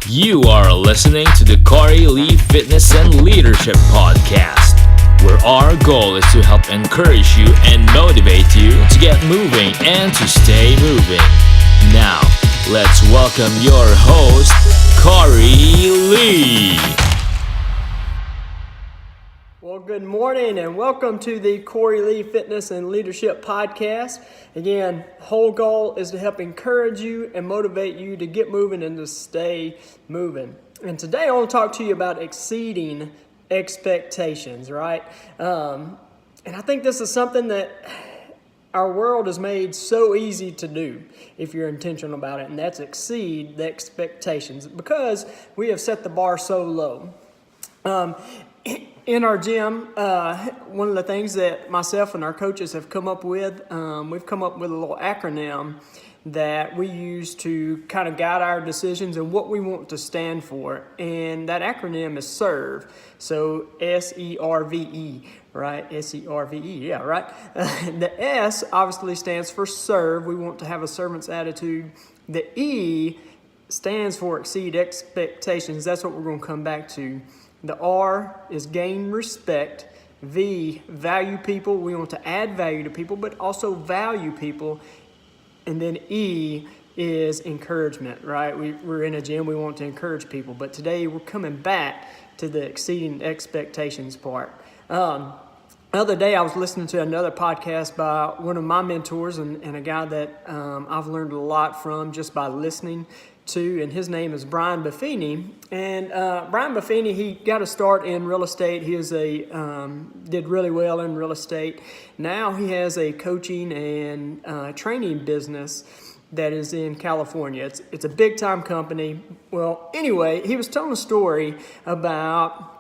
You are listening to the Cory Fitness and Leadership Podcast, where our goal is to help encourage you and motivate you to get moving and to stay moving. Now, let's welcome your host, Cory Lee. Well, good morning and welcome to the Cory Lee Fitness and Leadership Podcast. Again, whole goal is to help encourage you and motivate you to get moving and to stay moving. And today I want to talk to you about exceeding expectations, right? And I think this is something that our world is made so easy to do if you're intentional about it, and that's exceed the expectations because we have set the bar so low. In our gym, one of the things that myself and our coaches have come up with, we've come up with a little acronym that we use to kind of guide our decisions and what we want to stand for. And that acronym is SERVE. So S-E-R-V-E, right? S-E-R-V-E, yeah, right? The S obviously stands for serve. We want to have a servant's attitude. The E stands for exceed expectations. That's what we're going to come back to. The R is gain respect. V, value people. We want to add value to people, but also value people. And then E is encouragement, right? We're in a gym. We want to encourage people. But today we're coming back to the exceeding expectations part. The other day I was listening to another podcast by one of my mentors and a guy that I've learned a lot from just by listening to, and his name is Brian Buffini. And Brian Buffini, he got a start in real estate. He is did really well in real estate. Now he has a coaching and training business that is in California. It's a big time company. Well, anyway, he was telling a story about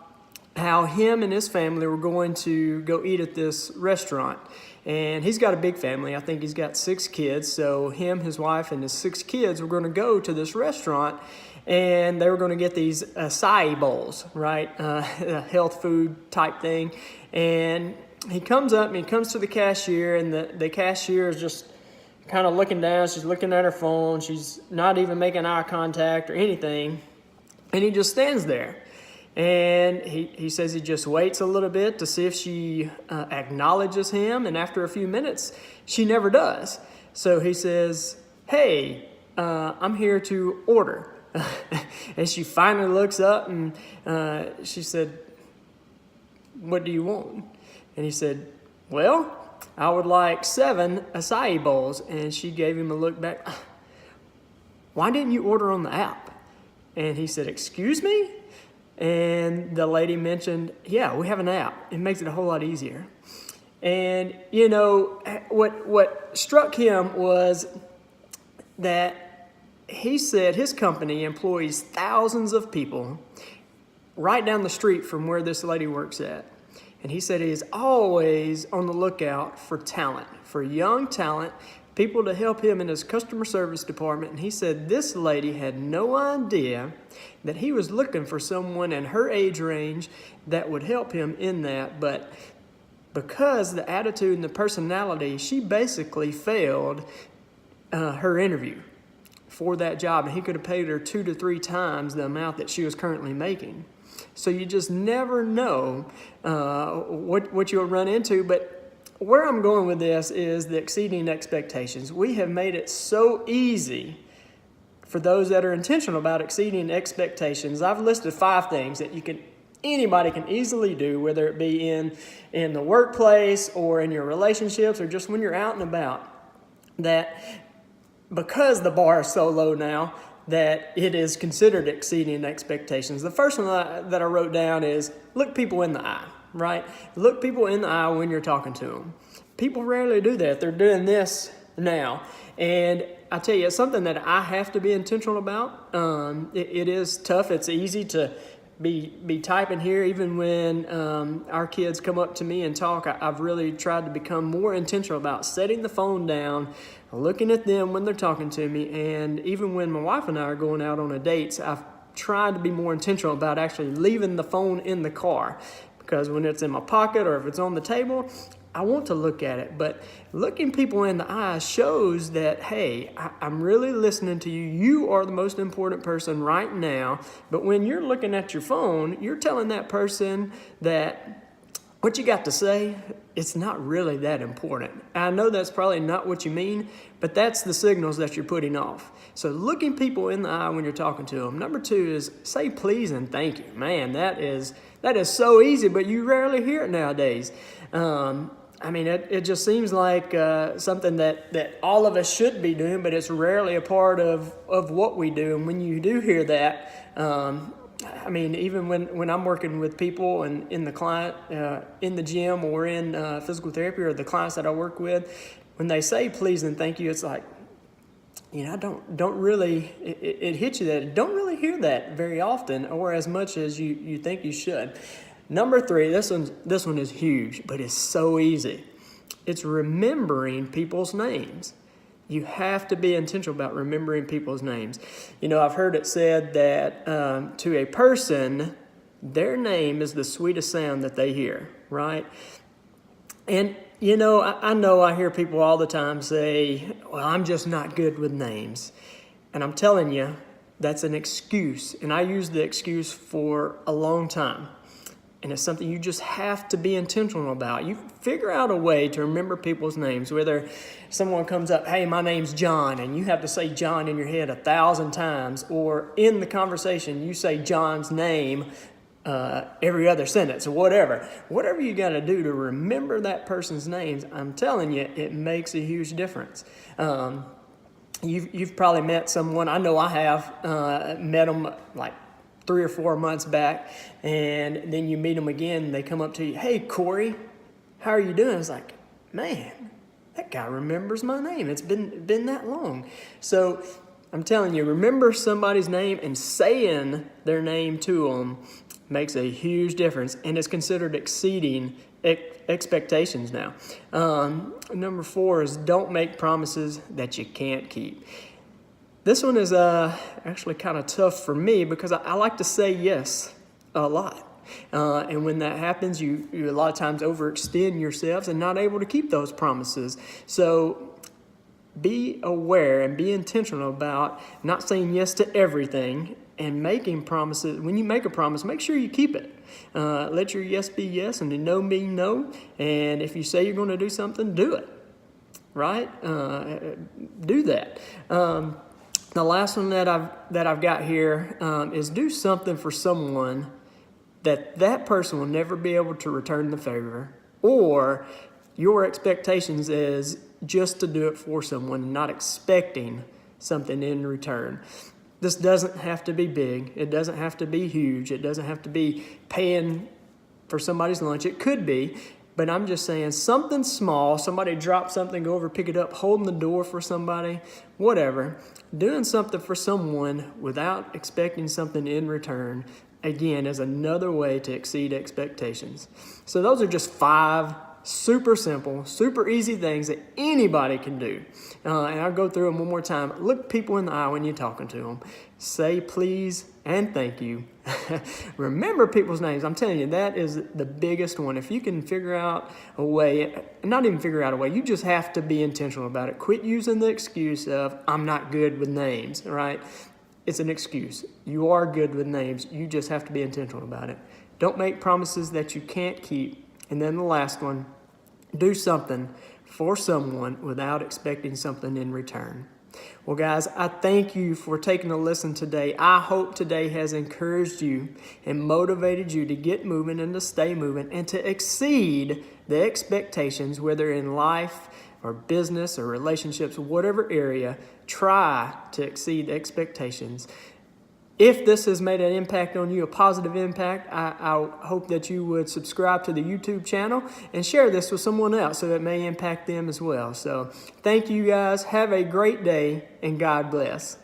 how him and his family were going to go eat at this restaurant. And he's got a big family. I think he's got 6 kids. So him, his wife, and his 6 kids were going to go to this restaurant, and they were going to get these acai bowls, right? A health food type thing. And he comes up and he comes to the cashier, and the cashier is just kind of looking down. She's looking at her phone. She's not even making eye contact or anything. And he just stands there. And he says he just waits a little bit to see if she acknowledges him. And after a few minutes, she never does. So he says, "Hey, I'm here to order." And she finally looks up and she said, "What do you want?" And he said, "Well, I would like 7 acai bowls." And she gave him a look back. "Why didn't you order on the app?" And he said, "Excuse me?" And the lady mentioned, "Yeah, we have an app. It makes it a whole lot easier." And, you know, what struck him was that he said his company employs thousands of people right down the street from where this lady works at. And he said he is always on the lookout for talent, for young talent, people to help him in his customer service department. And he said this lady had no idea that he was looking for someone in her age range that would help him in that. But because the attitude and the personality, she basically failed her interview for that job. And he could have paid her 2 to 3 times the amount that she was currently making. So you just never know what you'll run into. But where I'm going with this is the exceeding expectations. We have made it so easy for those that are intentional about exceeding expectations. I've listed 5 things that anybody can easily do, whether it be in the workplace or in your relationships or just when you're out and about, that because the bar is so low now, that it is considered exceeding expectations. The first one that I wrote down is look people in the eye. Right? Look people in the eye when you're talking to them. People rarely do that. They're doing this now. And I tell you, it's something that I have to be intentional about. It is tough. It's easy to be typing here. Even when our kids come up to me and talk, I've really tried to become more intentional about setting the phone down, looking at them when they're talking to me. And even when my wife and I are going out on a date, I've tried to be more intentional about actually leaving the phone in the car. Because when it's in my pocket or if it's on the table, I want to look at it, but looking people in the eye shows that, hey, I'm really listening to you. You are the most important person right now. But when you're looking at your phone, you're telling that person that what you got to say, it's not really that important. I know that's probably not what you mean, but that's the signals that you're putting off. So looking people in the eye when you're talking to them. Number 2 is say please and thank you. Man, that is so easy, but you rarely hear it nowadays. It just seems like something that all of us should be doing, but it's rarely a part of what we do. And when you do hear that, even when I'm working with people and in the client, in the gym or in physical therapy or the clients that I work with, when they say please and thank you, it's like, I don't really, it hits you that, don't really hear that very often or as much as you think you should. Number 3, this one is huge, but it's so easy. It's remembering people's names. You have to be intentional about remembering people's names. I've heard it said that to a person, their name is the sweetest sound that they hear, right? And, I know I hear people all the time say, well, I'm just not good with names. And I'm telling you, that's an excuse. And I used the excuse for a long time. And it's something you just have to be intentional about. You figure out a way to remember people's names, whether someone comes up, hey, my name's John, and you have to say John in your head 1,000 times, or in the conversation, you say John's name every other sentence or whatever. Whatever you got to do to remember that person's names, I'm telling you, it makes a huge difference. You've probably met someone, I know I have, met them like 3 or 4 months back, and then you meet them again, and they come up to you, hey, Cory, how are you doing? It's like, man, that guy remembers my name. It's been that long. So I'm telling you, remember somebody's name and saying their name to them makes a huge difference, and it's considered exceeding expectations now. Number 4 is don't make promises that you can't keep. This one is actually kind of tough for me because I like to say yes a lot. And when that happens, you a lot of times overextend yourselves and not able to keep those promises. So be aware and be intentional about not saying yes to everything and making promises. When you make a promise, make sure you keep it. Let your yes be yes and your no be no. And if you say you're going to do something, do it. Right? Do that. The last one that I've got here is do something for someone that person will never be able to return the favor, or your expectations is just to do it for someone and not expecting something in return. This doesn't have to be big. It doesn't have to be huge. It doesn't have to be paying for somebody's lunch. It could be. But I'm just saying something small, somebody drop something, go over, pick it up, holding the door for somebody, whatever. Doing something for someone without expecting something in return, again, is another way to exceed expectations. So those are just 5 super simple, super easy things that anybody can do. And I'll go through them one more time. Look people in the eye when you're talking to them. Say please and thank you. Remember people's names. I'm telling you, that is the biggest one. If you can figure out a way, not even figure out a way, you just have to be intentional about it. Quit using the excuse of, I'm not good with names, right? It's an excuse. You are good with names. You just have to be intentional about it. Don't make promises that you can't keep. And then the last one, do something for someone without expecting something in return. Well, guys, I thank you for taking a listen today. I hope today has encouraged you and motivated you to get moving and to stay moving and to exceed the expectations, whether in life or business or relationships, whatever area. Try to exceed expectations. If this has made an impact on you, a positive impact, I hope that you would subscribe to the YouTube channel and share this with someone else so it may impact them as well. So thank you guys. Have a great day and God bless.